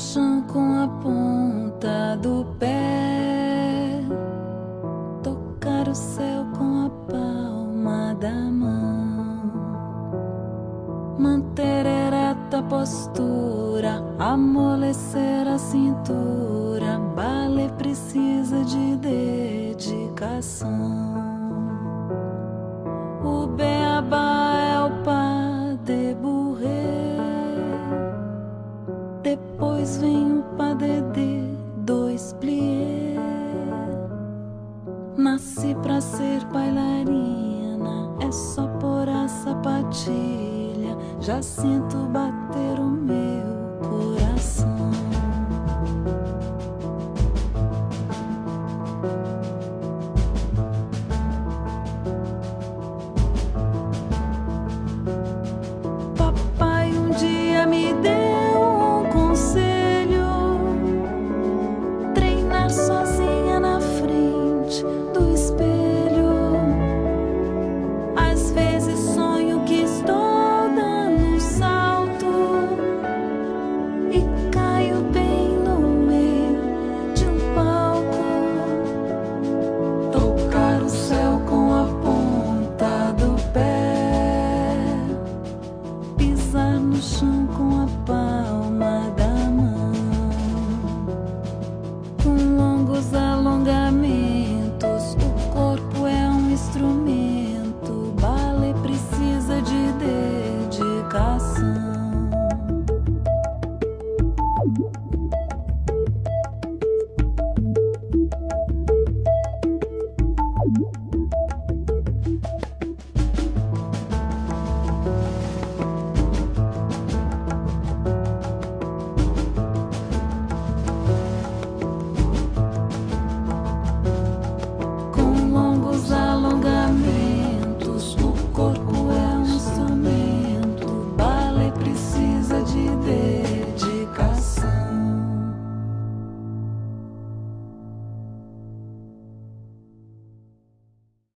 chão com a ponta do pé, tocar o céu com a palma da mão, manter ereta a postura, amolecer a cintura. Balé precisa de dedicação. O beabá é o pas de bourrée, depois vem o pas de deux, dois pliés. Nasci pra ser bailarina, é só pôr a sapatilha, já sinto bater o meu